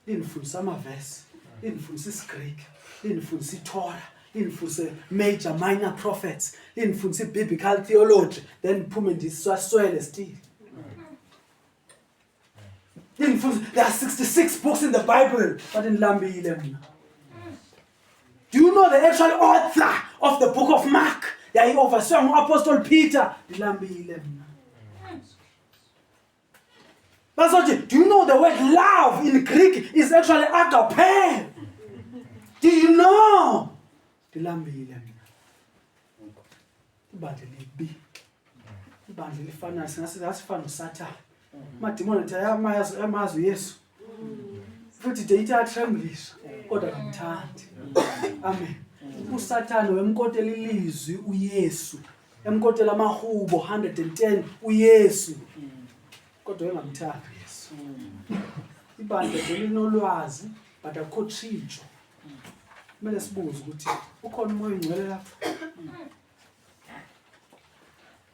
linifundisa amavesi linifundisa isiGreek linifundisa iTorah linifundisa major minor prophets linifundisa biblical theology then phume ndiswaswele still. There are 66 books in the Bible, but in Lambile. Do you know the actual author of the book of Mark? Yeah, he oversaw Apostle Peter. Lambile. Do you know the word love in Greek is actually agape? Do you know? Lambile. Ibandle lifana singasifana Satan. Madimoni athi ayamazi uYesu. Futhi data tremblisha kodwa kumthandi. Amen. USathane wemkotela ilizwi uYesu. Emkotela amahubo 110 uYesu. Kodwa engamthandi uYesu. Ibandla linolwazi but akukho tshintsho. Kumele sibuze ukuthi ukhona umoya ongcwele lapha.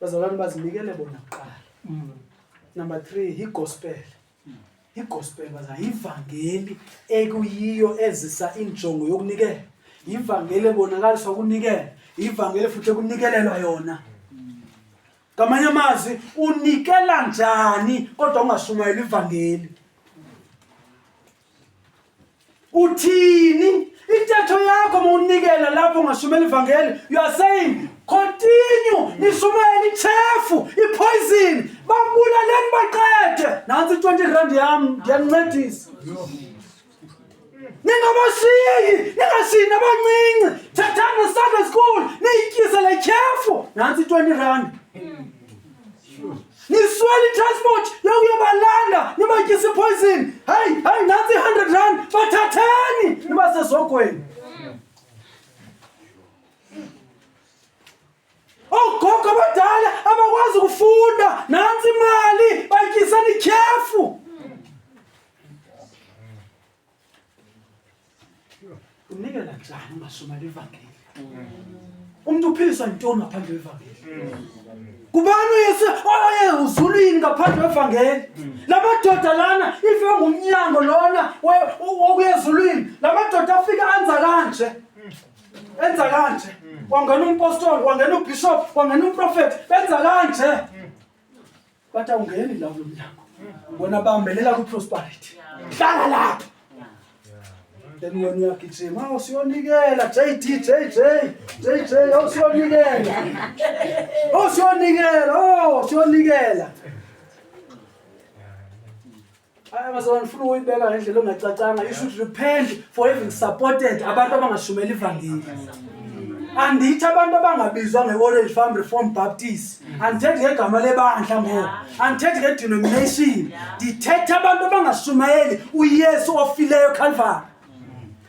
Bazalwane bazinikele bona kuqala. Number 3, igospel. Igospel baza ivangeli ekuyiyo ezisa injongo yokunikela. Ivangeli ebonakaliswa ukunikela. Ivangeli futhi ekunikelelwa yona. Ngamanye amazwi unikela njani kodwa ungashumayeli ivangeli. Uthini? Intetho yakho mawunikela lapho ungashumela ivangeli. You are saying continue nishumayele ichefu ipoison babulaleni baqede nansi 20 rand yami ngiyancedisa. Ningabashiyi ningashini abancinci thathani Sunday school niyityise le chefu nansi 20 rand. Niswele transport yokuyobalanda nibatyise poison. Hey nansi 100 rand bathathani nibasezogweni. Ogogo abadala abakwazi ukufunda nansi imali batyisana ikhefu. Unikela njani ungashumayeli ivangeli? Umuntu uphiliswa intoni ngaphandle kwevangeli? Kubani uYesu uzulwini ngaphandle kwevangeli? Lamadoda lana ife ngumnyango lona wokuyezulwini. Lamadoda afika enza kanje. Wangena umpostoli, wangena ubishop, wangena umprofeti, benza kanje. Bathi awungeni lapho emnyango. Bona bambelela ku prosperity. Hlala lapha. then wena uyagijima usiyonikela JJ usiyonikela Amazon ufuna uyibeka ngendlela ongacacanga. You should repent for having supported abantu abangashumeli ivangeli. Andithi abantu abangabizwa nge-Orange Farm Reform Baptist. Andithethi ngegama lebandla ngoku. Andithethi nge-denomination. Ndithetha abantu abangashumeli uYesu ofileyo eCalvary.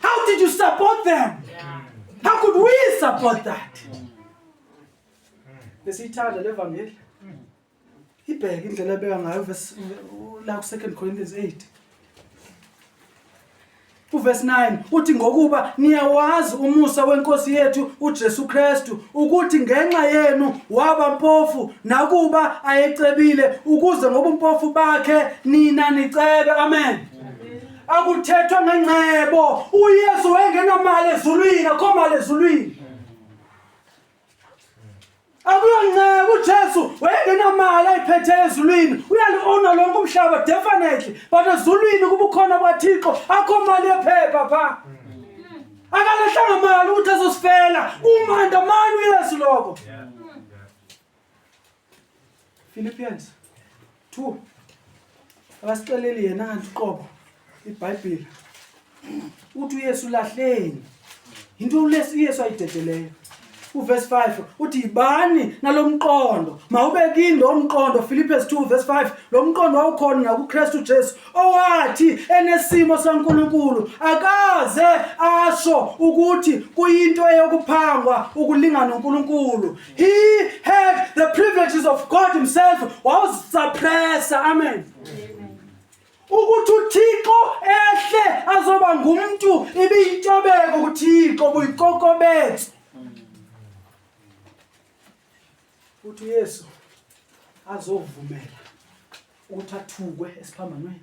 How did you support them? How could we support that? Besiyithanda le vangeli. Ibheke indlela ebeka ngayo la ku2 Corinthians 8. Verse 9 uthi ngokuba niyawazi umusa wenkosi yethu uJesu Kristu ukuthi ngenxa yenu waba mpofu nakuba ayecebile ukuze ngobumpofu bakhe nina nicebe. Amen. Akuthethwa ngengcebo. uYesu wengenamali ezulwini, akho mali ezulwini. Akuyongcebo uJesu wengenamali ayiphethe ezulwini. Uyaliona lonke umhlaba definitely, but ezulwini kuba ukhona kwaThixo akho mali ephepha pha. Akalehlanga mali ukuthi azosifela umandamani uYesu lokho. Philippians 2 abasiceleli yena kanti qobo iBhayibheli uthi uYesu lahleni into lesi Yesu ayidedeleyo. Verse 5 uthi ibani nalomqondo mawubeke indo omqondo. Philippians 2 verse 5 lo mqondo awukhona nakuKristu Jesu owathi enesimo saNkulunkulu akaze asho ukuthi kuyinto eyokuphangwa ukulingana noNkulunkulu. He had the privileges of God himself was suppressor. Amen. Ukuthi uThixo ehle azoba ngumuntu ibiyintobeko kuThixo buyikokobethu. Ukuthi uYesu azovumela ukuthi athukwe esiphambanweni.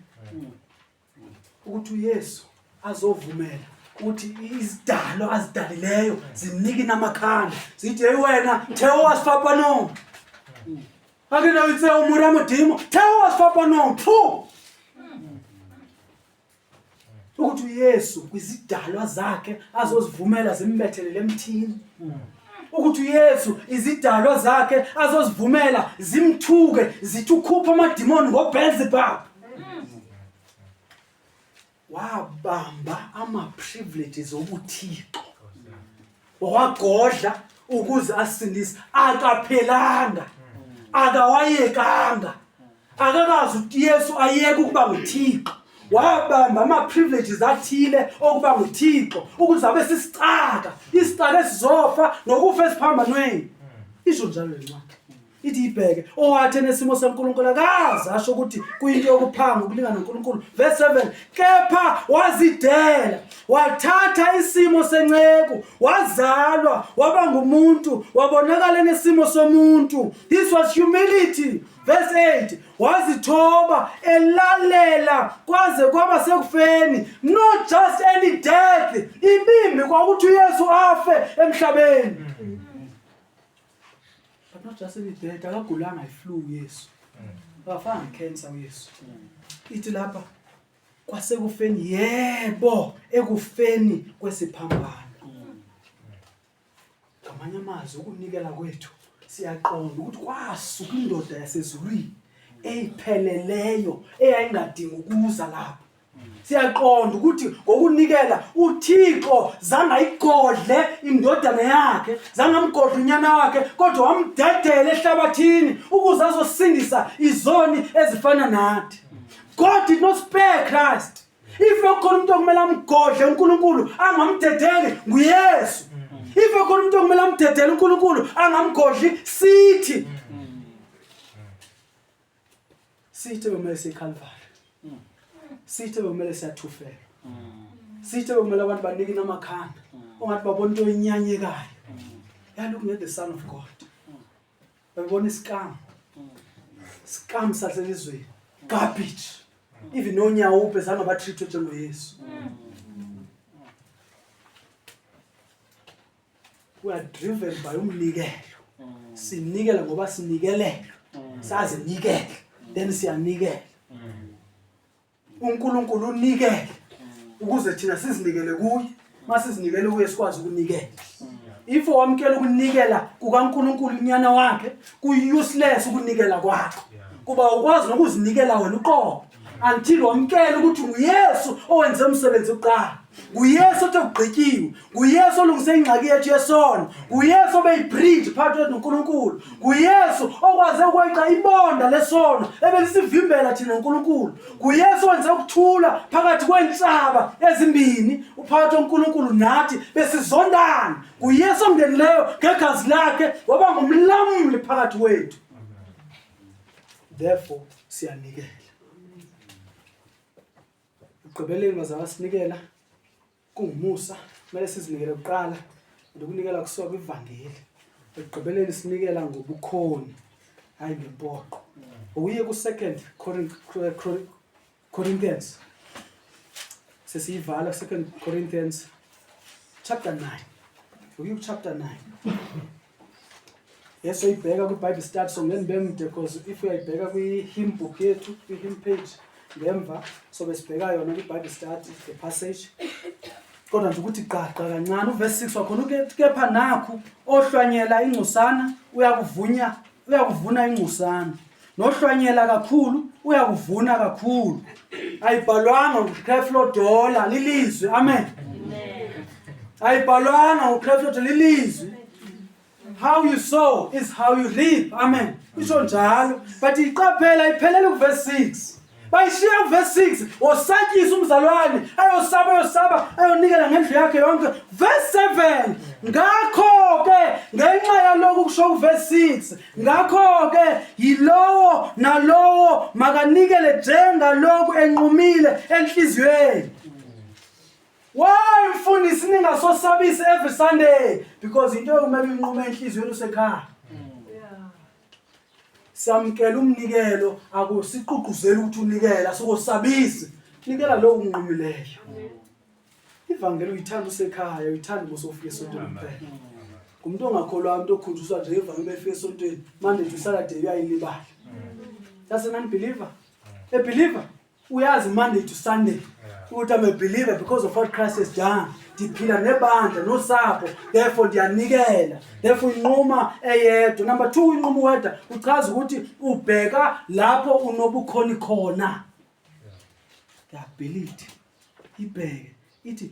Ukuthi uYesu azovumela ukuthi izidalo azidalileyo zimnike namakhanda zithi hey wena Theo wasifapano akena utse umuramo dimo Theo wasifapano phu. Ukuthi uYesu kwizidalwa zakhe azozivumela zimbethelele emthini. Ukuthi uYesu izidalwa zakhe azozivumela zimthuke zithi ukhupha amadimoni ngoBeelzebub. Wabamba ama-privileges obuThixo wagodla ukuze asindise. Akaphelanga, akawayekanga, akakazi ukuthi Yesu ayeke ukuba nguThixo. Wabamba ama-privileges athile okuba nguThixo ukuze abe sisicaka, isicaka esizofa nokufa esiphambanweni. Isho njalo lencwadi ithi ibheke owathi enesimo saNkulunkulu akazi asho ukuthi kuyinto yokuphanga ukulingana noNkulunkulu. Verse 7 kepha wazidela wathatha isimo senceku wazalwa waba ngumuntu wabonakala enesimo somuntu. This was humility. Verse 8 wazithoba elalela kwaze kwaba sekufeni. Not just any death, ibimbi kwakuthi uYesu afe emhlabeni. But not just any death, akagulanga iflu uYesu. Akafanga cancer uYesu. Ithi lapha kwasekufeni, yebo ekufeni kwesiphambano. Ngamanye amazwi ukunikela kwethu siyaqonda ukuthi kwasuka indoda yasezulwini eyipheleleyo eyayingadingi ukuza lapha. Siyaqonda ukuthi ngokunikela uThixo zange ayigodle indodana yakhe, zange amgodle unyana wakhe, kodwa wamdedela ehlabathini ukuze azosindisa izoni ezifana nathi. God did not spare Christ. If ukhona umuntu okumele amgodle uNkulunkulu angamdedeli nguYesu. If ukhona umuntu okumele amdedele uNkulunkulu angamgodli sithi. Sithi bomele seCalvary. Sithi bomele siyathufela. Sithi bomele abantu banike namakhanda ongathi babona into enyanyekayo. Look at the Son of God. Babona isikam. Scam saselizweni. Garbage. Even nonyawo bezange batreatwe njengoYesu. We are driven by umnikelo. Sinikela ngoba sinikelelo. Sazi nikela, then siyanikela. uNkulunkulu unikela. ukuze thina sizinikele kuye. Masizinikele kuye sikwazi ukunikela. If wamkela ukunikela kukaNkulunkulu unyana wakhe, ku-useless ukunikela kwakho. Kuba ukwazi nokuzinikela wena uqobo. Until wamkela ukuthi nguYesu owenze umsebenzi oqala. nguYesu otogqityiwe. nguYesu olungise ingxaki yethu yesono. nguYesu obeyibridge phakathi kwethu noNkulunkulu. nguYesu okwaze ukweqa ibonda lesono ebelisivimbela thina noNkulunkulu. nguYesu owenze ukuthula phakathi kweentsaba ezimbini uphakathi noNkulunkulu nathi besizondana. nguYesu omngenileyo ngegazi lakhe waba ngumlamli phakathi wethu. Therefore siyanikela. Ugqibeleni bazawasinikela kungumusa, kumele sizinikele kuqala ukunikela kusuka kwivangeli. Ugqibeleni sinikela ngobukhoni hayi ngempoqo. Uye ku-2 Corinthians. Sesiyivala 2 Corinthians chapter 9. Uye chapter 9. Yes, uyibheka kwi-Bible study so ngeni bemde because if uyayibheka kwi-hymn book yethu, kwi-hymn page ngemva so besibheka yona kwi-Bible study the passage. Kodwa nje ukuthi qaqa kancane uverse 6 wakhona kepha nakho ohlwanyela ingcosana uyakuvuna ingcosana. Nohlwanyela kakhulu uyakuvuna kakhulu. Ayibhalwanga uKreflo dollar lilizwe. Amen. Ayibhalwanga uKreflo dollar lilizwe. How you sow is how you reap. Amen. Isho njalo. But iqaphela iphelele kuverse 6. Bayishiya kuverse 6 wosatyisa umzalwane ayosaba ayonikela ngendlu yakhe yonke. Verse 7 ngakho ke ngenxa yalokho kusho kuverse 6 ngakho ke yilowo nalowo makanikele njengalokho enqumile enhliziyweni. Why mfundisi ningasosabisi every Sunday? Because into kumele inqume enhliziyweni usekhaya. Samkela umnikelo akusiququzela ukuthi unikela sokosabisi. Nikela lo unqumileyo. Ivangeli uyithanda usekhaya, uyithanda bosofika esontweni kuphela. Kumuntu ongakholwa umuntu okhunjuswa nje ivangeli befika esontweni, Monday to Saturday uyayilibala. That's an unbeliever. A believer uyazi Monday to Sunday. Ukuthi I'm a believer because of what Christ has done. Ndiphila nebandla nosapho, therefore ndiyanikela. Therefore inquma eyedwa. Number 2 inquma wedwa uchaza ukuthi ubheka lapho unobukhoni khona. Yabhilidi ibheke ithi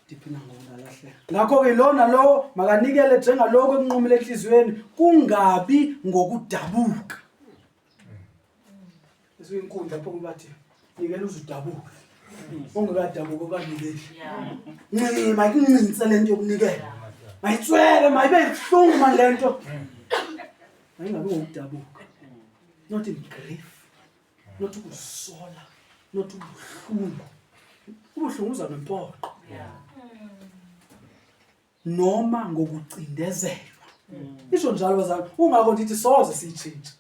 ndiphina ngokulahleka. Ngakho ke lona lo makanikele njengaloko enqumile enhliziyweni kungabi ngokudabuka. Isinkundla lapho kubathi nikela uzudabuka. Ongekadabuka okanikeli. Ncima ikuncince lento yokunikela. Mayitswele mayibe ibuhlungu manje lento. Ayingabe ngokudabuka. Not in grief. Not ukusola. Not ubuhlungu. Ubuhlungu uza nempoqo. Noma ngokucindezelwa. Isho njalo bazali ungakho ndithi soze siyitshintshe.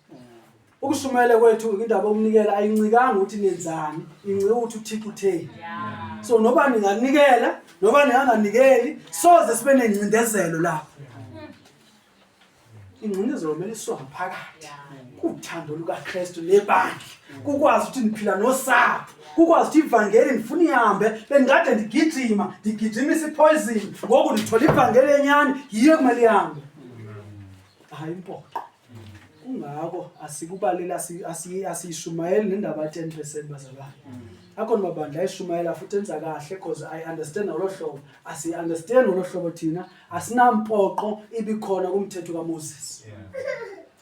Ukushumayela kwethu indaba yokunikela ayincikanga ukuthi nenzani, incike ukuthi uthikutheni. So noba ninganikela, noba ninganganikeli, soze sibe nencindezelo lapho. Incindezelo kumele isonga phakathi. Kuthando lukaKristu nebandla. Kukwazi ukuthi niphila nosapho. Kukwazi ukuthi ivangeli ngifuna ihambe, bengikade ndigijimisa ipoison. Ngoku ndithola ivangeli enyani, yiyo kumele ihambe. Hayi impoqo. Ungakho asikubalela asiyishumayeli nendaba 10% bazalwane. Akho mabandla ayishumayela futhi enza kahle because I understand ngolohlobo. Asi-understand ngolohlobo thina asinampoqo ibikhona kumthetho kaMoses.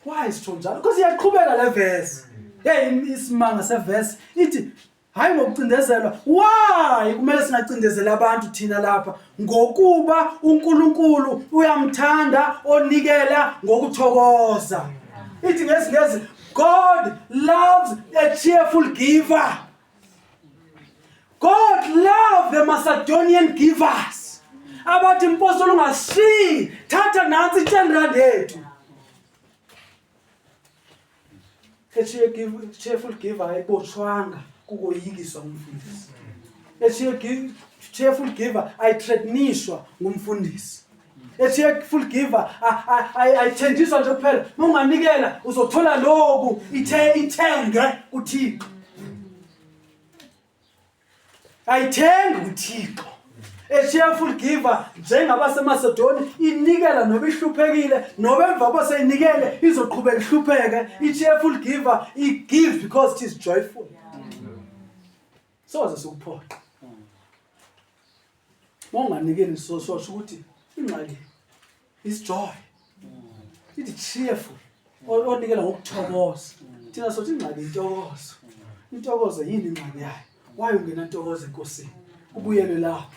Why is it njalo? Because iyaqhubeka le verse. Isimanga severse ithi hayi ngokucindezelwa. Why kumele singacindezela abantu thina lapha? Ngokuba uNkulunkulu uyamthanda onikela ngokuthokoza. Ithi ngesingezi God loves a cheerful giver. God loves the Macedonian givers. Abathi impostoli ungasiyi thatha nansi 10 rand yethu. Cheerful giver ayibotshwanga kukoyikiswa ngumfundisi. Cheerful giver ayithreatenishwa ngumfundisi. A cheerful giver ayithenjiswa nje kuphela. Unganikela uzothola lokhu ithenge uThixo. ayithengi uThixo. A cheerful giver njengabasemasedoni inikela noba ihluphekile noba emva kwaseyinikele izoqhubeka ihlupheke. I-cheerful giver i-give because it is joyful. Soze sikuphoqa. Monganikeli sosho ukuthi ingxaki is joy. It is cheerful. Onikela ngokuthokoza. Thina sothi ingxaki intokozo. Intokozo yini ingxaki yayo? Why ungena intokozo enkosini? Ubuyele lapho.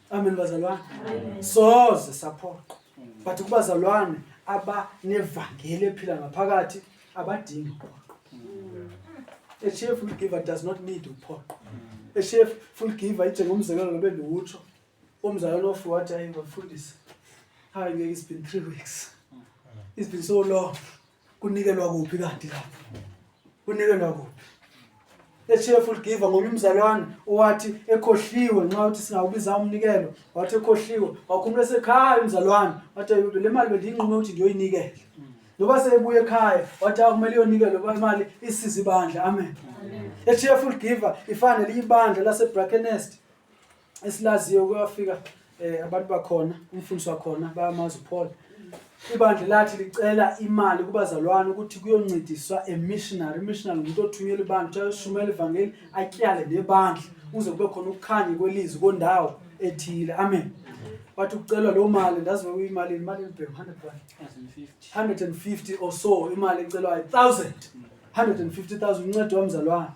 Amen bazalwane. Soze saphoqa. But kubazalwane abanevangeli ephila ngaphakathi abadingi uphoqo. A cheerful giver does not need uphoqo. A cheerful giver njengomzekelo lo bendiwutsho. Umzalwane ofu wathi ayibafundisa. Hayi ngeke it's been 3 weeks. It's been so long. Kunikelwa kuphi kanti lapho? Kunikelwa kuphi? A cheerful giver ngomunye umzalwane owathi ekhohliwe nxa uthi singawubiza umnikelo wathi ekhohliwe wakhumula esekhaya umzalwane wathi le mali bendinqume ukuthi ngiyoyinikela noba sebuye ekhaya wathi akumele iyonikela ngoba imali isiza ibandla. Amen. A cheerful giver ifanele ibandla laseBrackenest esilaziyo kuyafika abantu bakhona umfundisi wakhona bayamazi uPaul. Ibandla lathi licela imali kubazalwane ukuthi kuyoncediswa missionary umuntu othunyelwa ibandla ayoshumayela ivangeli atyale nebandla uze kube khona ukukhanya kwelizwi kondawo ethile. Amen. Wathi ucelwa lo mali ndazi imali ibheke 150 or so imali ecelwayo 150,000 uncedo wamzalwane.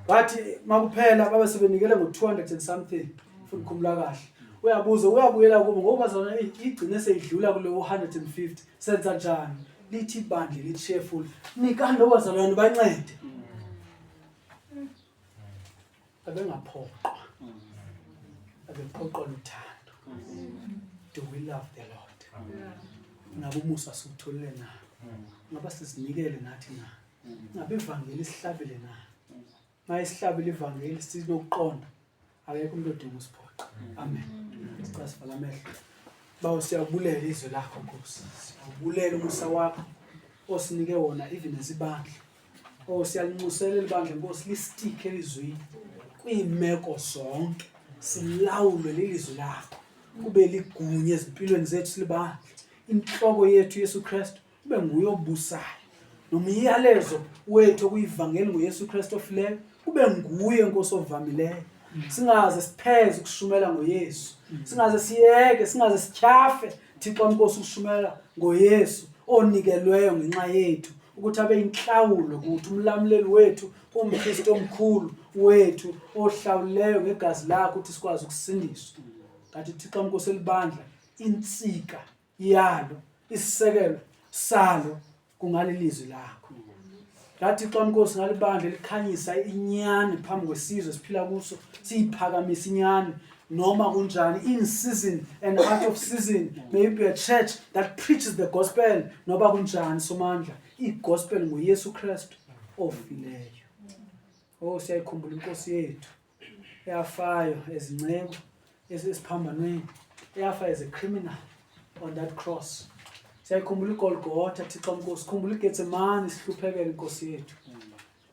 Wathi makuphela babe sebenikele ngo200 and something futhi khumula kahle. Uyabuyela kubo ngoba zona igcine seyidlula kule 150 senza njani lithi ibandla li-cheerful nikani lokuzalwane bancede abengaphoqwa abephoqwa luthando. Do we love the Lord? Ngabe umusa siwutholile na? Ngabe sizinikele nathi na? Ngabe ivangeli sihlabele na? Maye sihlabele ivangeli sinokuqonda akekho umuntu odinga usiphoqa. Amen. Sicasifala amehlo. Bawo siyabulela izwi lakho Nkosi. Siyabulela umusa wakho osinike wona even ezibandla. Siyalinxuselela ibandla Nkosi listike elizwini kwiimeko zonke. Silawule lelizwi lakho. Kube ligunye ezimpilweni zethu silibandla. Inhloko yethu Yesu Kristu kube nguye obusayo. Nomyalezo wethu kuyivangeli ngoYesu Kristu ofileyo kube nguye Nkosi ovamileyo. Singaze sipheze ukushumela ngoYesu. Singaze siyeke, singaze sityhafe Thixo Nkosi ukushumela ngoYesu onikelweyo ngenxa yethu ukuthi abe inhlawulo ukuthi umlamleli wethu umKristu omkhulu wethu ohlawuleyo ngegazi lakho ukuthi sikwazi ukusindiswa. Kanti Thixo Nkosi elibandla insika yalo isisekelo salo kungalilizwi lakho. Ngathi Thixo Nkosi ngalibandla likhanyisa inyani phambi kwesizwe siphila kuso siyiphakamisa inyani noma kunjani in season and out of season. May it be a church that preaches the gospel noba kunjani somandla igospel ngoYesu Kristu ofileyo. Siyayikhumbula inkosi yethu eyafayo ezingcebo esiphambanweni eyafa as a criminal on that cross. Siyayikhumbula iGolgotha Thixo Nkosi, sikhumbula iGetsemane sihluphekela inkosi yethu.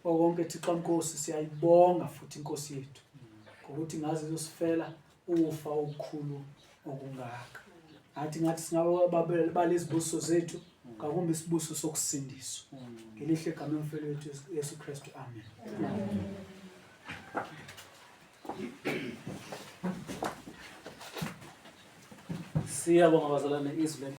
Konke Thixo Nkosi siyayibonga futhi inkosi yethu ngokuthi ngaze izosifela ufa okukhulu okungaka. Ngathi singaba balezibuso zethu ngakumbe isibuso sokusindiswa. Ngelihle igama lomfelo wethu Yesu Kristu. Amen. Siyabonga bazalwane izwi